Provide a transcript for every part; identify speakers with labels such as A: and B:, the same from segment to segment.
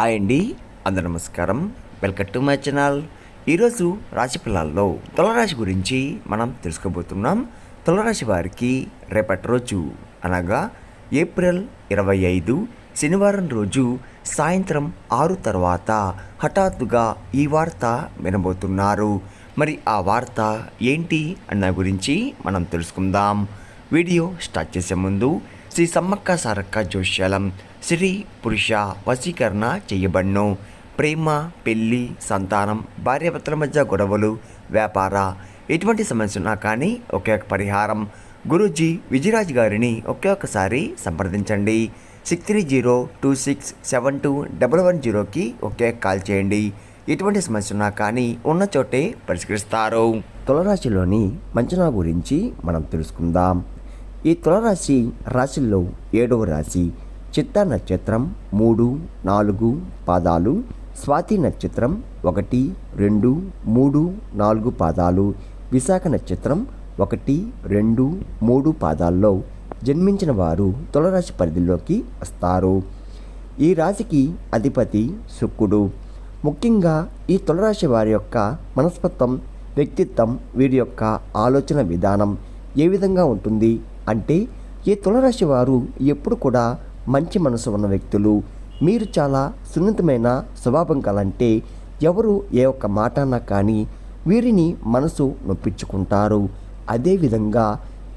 A: Hi అండి, అందరూ నమస్కారం. Welcome to my channel. ఈరోజు రాశి ఫలాల్లో తులారాశి గురించి మనం తెలుసుకోబోతున్నాం. తులారాశి వారికి రేపటి రోజు అనగా ఏప్రిల్ 25 శనివారం రోజు సాయంత్రం 6 తర్వాత హఠాత్తుగా ఈ వార్త వినబోతున్నారు. మరి ఆ వార్త ఏంటి అన్న గురించి మనం తెలుసుకుందాం. వీడియో స్టార్ట్ చేసే ముందు శ్రీ సమ్మక్క సారక్క జోష్యాలం స్త్రీ పురుష వశీకరణ చేయబడ్ను. ప్రేమ, పెళ్ళి, సంతానం, భార్యాభర్తల మధ్య గొడవలు, వ్యాపార ఎటువంటి సమస్య ఉన్నా కానీ ఒకే ఒక పరిహారం గురూజీ విజయరాజ్ గారిని ఒకే ఒక్కసారి సంప్రదించండి. 6302672110కి ఒకే కాల్ చేయండి. ఎటువంటి సమస్య ఉన్నా కానీ ఉన్న చోటే పరిష్కరిస్తారు. తులారాశిలోని మంచనా గురించి మనం తెలుసుకుందాం. ఈ తులారాశి రాశిల్లో 7వ రాశి. చిత్తా నక్షత్రం 3, 4 పాదాలు, స్వాతి నక్షత్రం 1, 2, 3, 4 పాదాలు, విశాఖ నక్షత్రం 1, 2, 3 పాదాల్లో జన్మించిన వారు తులారాశి పరిధిలోకి వస్తారు. ఈ రాశికి అధిపతి శుక్రుడు. ముఖ్యంగా ఈ తులారాశి వారి యొక్క మనస్తత్వం, వ్యక్తిత్వం, వీరి యొక్క ఆలోచన విధానం ఏ విధంగా ఉంటుంది అంటే ఈ తులారాశి వారు ఎప్పుడు కూడా మంచి మనసు ఉన్న వ్యక్తులు. మీరు చాలా సున్నితమైన స్వభావం కలంటే ఎవరు ఏ ఒక్క మాట అన్నా కానీ వీరిని మనసు నొప్పించుకుంటారు. అదేవిధంగా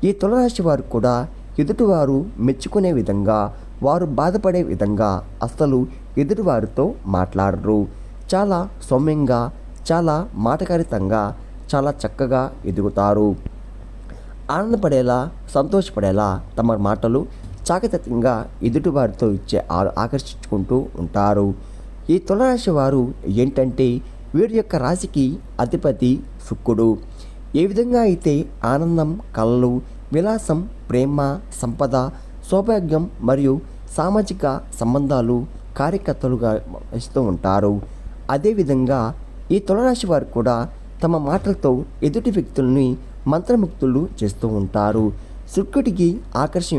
A: ఈ తులారాశి వారు కూడా ఎదుటివారు మెచ్చుకునే విధంగా, వారు బాధపడే విధంగా అసలు ఎదుటివారితో మాట్లాడరు. చాలా సౌమ్యంగా, చాలా మాటకారితంగా, చాలా చక్కగా ఎదుగుతారు. ఆనందపడేలా, సంతోషపడేలా తమ మాటలు చాకచక్యంగా ఎదుటివారితో ఆకర్షించుకుంటూ ఉంటారు. ఈ తులారాశి వారు ఏంటంటే వీరి యొక్క రాశికి అధిపతి శుక్రుడు. ఏ విధంగా అయితే ఆనందం, కళలు, విలాసం, ప్రేమ, సంపద, సౌభాగ్యం మరియు సామాజిక సంబంధాలు కార్యకర్తలుగా ఇస్తూ ఉంటారు. అదేవిధంగా ఈ తులారాశి వారు కూడా తమ మాటలతో ఎదుటి వ్యక్తుల్ని మంత్రముక్తులు చేస్తూ ఉంటారు. శుక్రుడికి ఆకర్షణ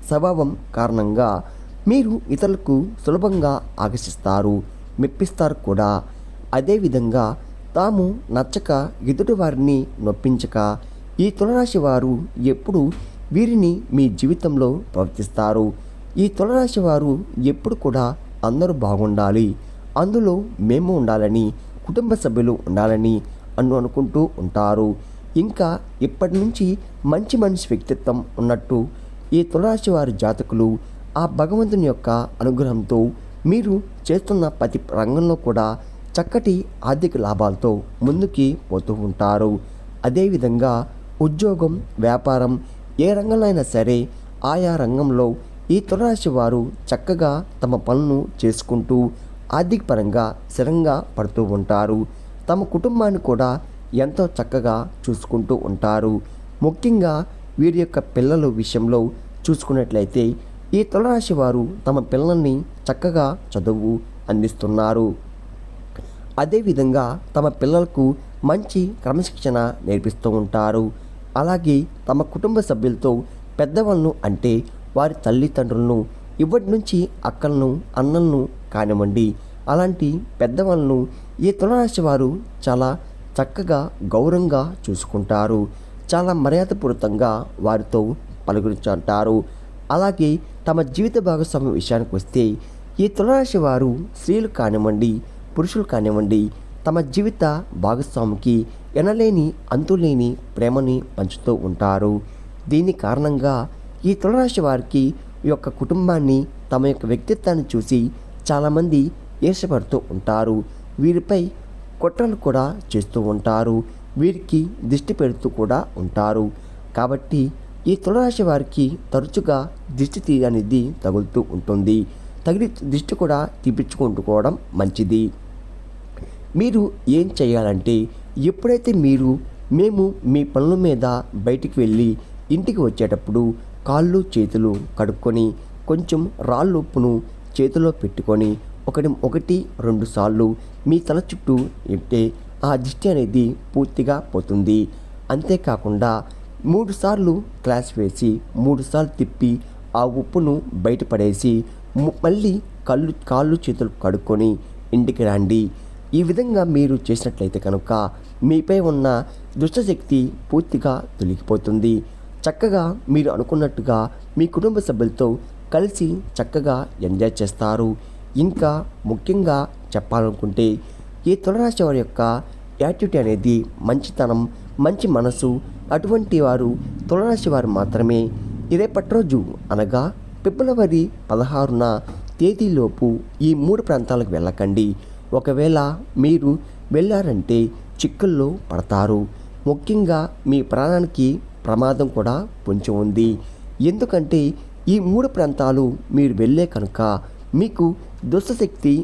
A: స్వభావం కారణంగా మీరు ఇతరులకు సులభంగా ఆకర్షిస్తారు, మెప్పిస్తారు కూడా. అదేవిధంగా తాము నచ్చక ఎదుటి వారిని నొప్పించక ఈ తులారాశి వారు ఎప్పుడు వీరిని మీ జీవితంలో ప్రవర్తిస్తారు. ఈ తులారాశి వారు ఎప్పుడు కూడా అందరూ బాగుండాలి, అందులో మేము ఉండాలని, కుటుంబ సభ్యులు ఉండాలని అనుకుంటూ ఉంటారు. ఇంకా ఇప్పటి నుంచి మంచి మనిషి వ్యక్తిత్వం ఉన్నట్టు ఈ తులారాశి వారి జాతకులు ఆ భగవంతుని యొక్క అనుగ్రహంతో మీరు చేస్తున్న ప్రతి రంగంలో కూడా చక్కటి ఆర్థిక లాభాలతో ముందుకి పోతూ ఉంటారు. అదేవిధంగా ఉద్యోగం, వ్యాపారం ఏ రంగంలో అయినా సరే ఆయా రంగంలో ఈ తులారాశి వారు చక్కగా తమ పనులను చేసుకుంటూ ఆర్థిక పరంగా స్థిరంగా పడుతూ ఉంటారు. తమ కుటుంబాన్ని కూడా ఎంతో చక్కగా చూసుకుంటూ ఉంటారు. ముఖ్యంగా వీరి యొక్క పిల్లల విషయంలో చూసుకున్నట్లయితే ఈ తులారాశి వారు తమ పిల్లల్ని చక్కగా చదువు అందిస్తున్నారు. అదేవిధంగా తమ పిల్లలకు మంచి క్రమశిక్షణ నేర్పిస్తూ ఉంటారు. అలాగే తమ కుటుంబ సభ్యులతో పెద్దవాళ్ళను అంటే వారి తల్లిదండ్రులను, ఇప్పటి నుంచి అక్కలను, అన్నలను కానివ్వండి, అలాంటి పెద్దవాళ్ళను ఈ తులారాశి వారు చాలా చక్కగా గౌరవంగా చూసుకుంటారు. చాలా మర్యాదపూరితంగా వారితో పలుకరించుంటారు. అలాగే తమ జీవిత భాగస్వామి విషయానికి వస్తే ఈ తులారాశి వారు స్త్రీలు కానివ్వండి, పురుషులు కానివ్వండి తమ జీవిత భాగస్వామికి ఎనలేని, అంతులేని ప్రేమని పంచుతూ ఉంటారు. దీని కారణంగా ఈ తులారాశి వారికి ఈ యొక్క కుటుంబాన్ని, తమ యొక్క వ్యక్తిత్వాన్ని చూసి చాలామంది ఈర్ష్యపడుతూ ఉంటారు. వీరిపై కుట్రలు కూడా చేస్తూ ఉంటారు. వీరికి దిష్టి పెడుతూ కూడా ఉంటారు. కాబట్టి ఈ తులారాశి వారికి తరచుగా దిష్టి అనేది తగులుతూ ఉంటుంది. తగిలి దిష్టి కూడా తీపించుకుంటుకోవడం మంచిది. మీరు ఏం చేయాలంటే ఎప్పుడైతే మేము మీ పనుల మీద బయటికి వెళ్ళి ఇంటికి వచ్చేటప్పుడు కాళ్ళు చేతులు కడుక్కొని కొంచెం రాళ్ళు ఉప్పును చేతిలో పెట్టుకొని 1-2 సార్లు మీ తల చుట్టూ ఇట్టే ఆ దిష్టి అనేది పూర్తిగా పోతుంది. అంతేకాకుండా 3 సార్లు క్లాస్ వేసి 3 సార్లు తిప్పి ఆ ఉప్పును బయటపడేసి మళ్ళీ కాళ్ళు చేతులు కడుక్కొని ఇంటికి రండి. ఈ విధంగా మీరు చేసినట్లయితే కనుక మీపై ఉన్న దుష్టశక్తి పూర్తిగా తొలగిపోతుంది. చక్కగా మీరు అనుకున్నట్టుగా మీ కుటుంబ సభ్యులతో కలిసి చక్కగా ఎంజాయ్ చేస్తారు. ఇంకా ముఖ్యంగా చెప్పాలనుకుంటే ఈ తులారాశి వారి యొక్క యాటిట్యూడ్ అనేది మంచితనం, మంచి మనసు. అటువంటి వారు తులారాశి వారు మాత్రమే రేపటి రోజు అనగా ఫిబ్రవరి 16న తేదీలోపు ఈ 3 ప్రాంతాలకు వెళ్ళకండి. ఒకవేళ మీరు వెళ్ళారంటే చిక్కుల్లో పడతారు. ముఖ్యంగా మీ ప్రాణానికి ప్రమాదం కూడా పొంచి ఉంది. ఎందుకంటే ఈ 3 ప్రాంతాలు మీరు వెళ్ళే కనుక మీకు దుష్టశక్తి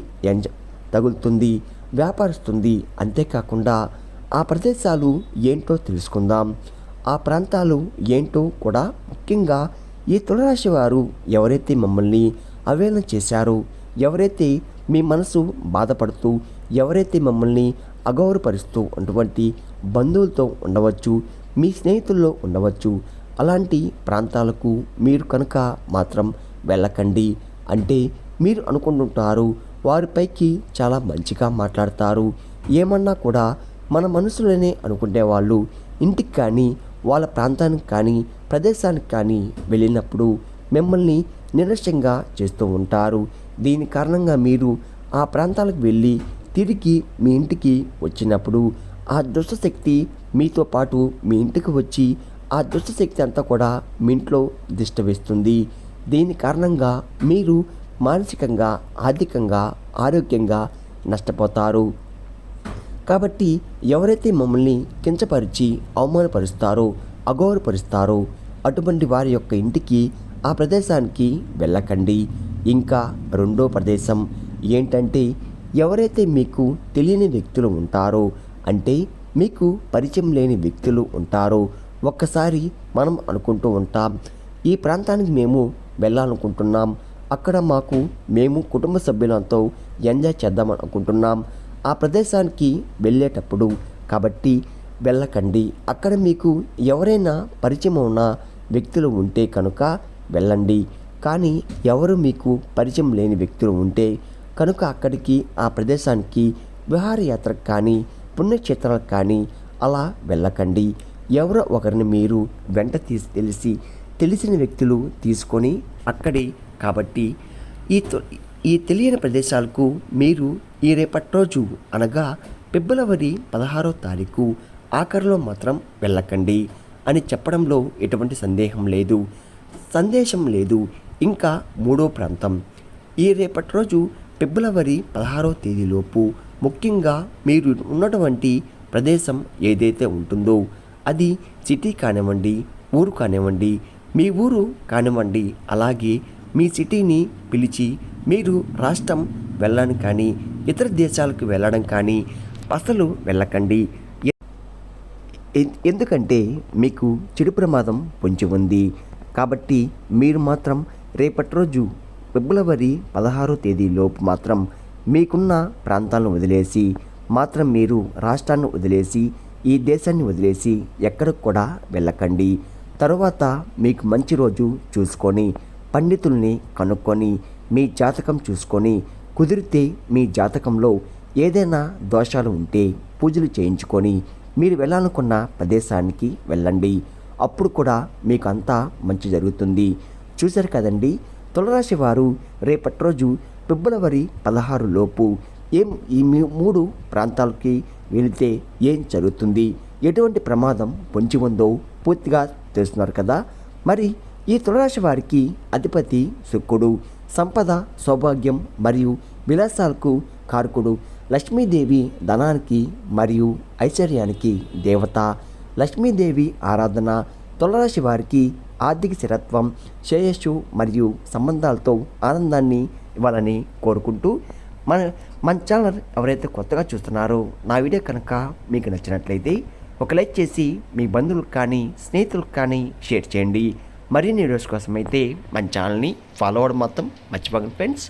A: తగులుతుంది, వ్యాపారిస్తుంది. అంతేకాకుండా ఆ ప్రదేశాలు ఏంటో తెలుసుకుందాం. ఆ ప్రాంతాలు ఏంటో కూడా ముఖ్యంగా ఈ తులారాశి వారు ఎవరైతే మమ్మల్ని అవేళన చేశారో, ఎవరైతే మీ మనసు బాధపడుతూ, ఎవరైతే మమ్మల్ని అగౌరవపరుస్తూ అటువంటి బంధువులతో ఉండవచ్చు, మీ స్నేహితుల్లో ఉండవచ్చు. అలాంటి ప్రాంతాలకు మీరు కనుక మాత్రం వెళ్ళకండి. అంటే మీరు అనుకుంటుంటారు వారిపైకి చాలా మంచిగా మాట్లాడతారు. ఏమన్నా కూడా మన మనసులోనే అనుకునే వాళ్ళు ఇంటికి కానీ వాళ్ళ ప్రాంతానికి కానీ ప్రదేశానికి కానీ వెళ్ళినప్పుడు మిమ్మల్ని నిర్లక్ష్యంగా చేస్తూ ఉంటారు. దీని కారణంగా మీరు ఆ ప్రాంతాలకు వెళ్ళి తిరిగి మీ ఇంటికి వచ్చినప్పుడు ఆ దుష్టశక్తి మీతో పాటు మీ ఇంటికి వచ్చి ఆ దుష్టశక్తి అంతా కూడా మీ ఇంట్లో దిష్ట వేస్తుంది. దీని కారణంగా మీరు మానసికంగా, ఆర్థికంగా, ఆరోగ్యంగా నష్టపోతారు. కాబట్టి ఎవరైతే మమ్మల్ని కించపరిచి అవమానపరుస్తారో, అగౌరవపరుస్తారో అటువంటి వారి యొక్క ఇంటికి, ఆ ప్రదేశానికి వెళ్ళకండి. ఇంకా రెండో ప్రదేశం ఏంటంటే ఎవరైతే మీకు తెలియని వ్యక్తులు ఉంటారో, అంటే మీకు పరిచయం లేని వ్యక్తులు ఉంటారో, ఒక్కసారి మనం అనుకుంటూ ఉంటాం ఈ ప్రాంతానికి మేము వెళ్ళాలనుకుంటున్నాం, అక్కడ మేము కుటుంబ సభ్యులతో ఎంజాయ్ చేద్దాం అనుకుంటున్నాం. ఆ ప్రదేశానికి వెళ్ళేటప్పుడు కాబట్టి వెళ్ళకండి. అక్కడ మీకు ఎవరైనా పరిచయం ఉన్న వ్యక్తులు ఉంటే కనుక వెళ్ళండి. కానీ ఎవరు మీకు పరిచయం లేని వ్యక్తులు ఉంటే కనుక అక్కడికి, ఆ ప్రదేశానికి విహారయాత్రకు కానీ పుణ్యక్షేత్రాలకు కానీ అలా వెళ్ళకండి. ఎవరో ఒకరిని మీరు వెంట తెలిసిన వ్యక్తులు తీసుకొని అక్కడి కాబట్టి ఈ తెలియని ప్రదేశాలకు మీరు ఈ రేపటి రోజు అనగా ఫిబ్రవరి 16వ తారీఖు ఆఖరిలో మాత్రం వెళ్ళకండి అని చెప్పడంలో ఎటువంటి సందేశం లేదు. ఇంకా మూడో ప్రాంతం ఈ రేపటి రోజు ఫిబ్రవరి 16వ తేదీలోపు ముఖ్యంగా మీరు ఉన్నటువంటి ప్రదేశం ఏదైతే ఉంటుందో అది సిటీ కానివ్వండి, ఊరు కానివ్వండి, మీ ఊరు కానివ్వండి, అలాగే మీ సిటీని పిలిచి మీరు రాష్ట్రం వెళ్ళడం కానీ ఇతర దేశాలకు వెళ్ళడం కానీ అసలు వెళ్ళకండి. ఎందుకంటే మీకు చెడు ప్రమాదం పొంచి ఉంది. కాబట్టి మీరు మాత్రం రేపటి రోజు ఫిబ్రవరి 16వ తేదీలోపు మాత్రం మీకున్న ప్రాంతాలను వదిలేసి మాత్రం మీరు రాష్ట్రాన్ని వదిలేసి ఈ దేశాన్ని వదిలేసి ఎక్కడికి కూడా వెళ్ళకండి. తరువాత మీకు మంచి రోజు చూసుకొని పండితుల్ని కనుక్కొని మీ జాతకం చూసుకొని కుదిరితే మీ జాతకంలో ఏదైనా దోషాలు ఉంటే పూజలు చేయించుకొని మీరు వెళ్ళాలనుకున్న ప్రదేశానికి వెళ్ళండి. అప్పుడు కూడా మీకు అంతా మంచి జరుగుతుంది. చూశారు కదండి, తులారాశి వారు రేపటి రోజు ఫిబ్రవరి 16 లోపు ఈ 3 ప్రాంతాలకి వెళితే ఏం జరుగుతుంది, ఎటువంటి ప్రమాదం పొంచి ఉందో పూర్తిగా తెలుస్తున్నారు కదా. మరి ఈ తులారాశి వారికి అధిపతి శుక్రుడు, సంపద, సౌభాగ్యం మరియు విలాసాలకు కారకుడు. లక్ష్మీదేవి ధనానికి మరియు ఐశ్వర్యానికి దేవత. లక్ష్మీదేవి ఆరాధన తులారాశి వారికి ఆర్థిక స్థిరత్వం, శ్రేయస్సు మరియు సంబంధాలతో ఆనందాన్ని ఇవ్వాలని కోరుకుంటూ మన ఛానల్ ఎవరైతే కొత్తగా చూస్తున్నారో నా వీడియో కనుక మీకు నచ్చినట్లయితే ఒక లైక్ చేసి మీ బంధువులకు కానీ స్నేహితులకు కానీ షేర్ చేయండి. మరిన్ని వీడియోస్ కోసం అయితే మన ఛానల్ని ఫాలో అవ్వడం మాత్రం మర్చిపోకండి ఫ్రెండ్స్.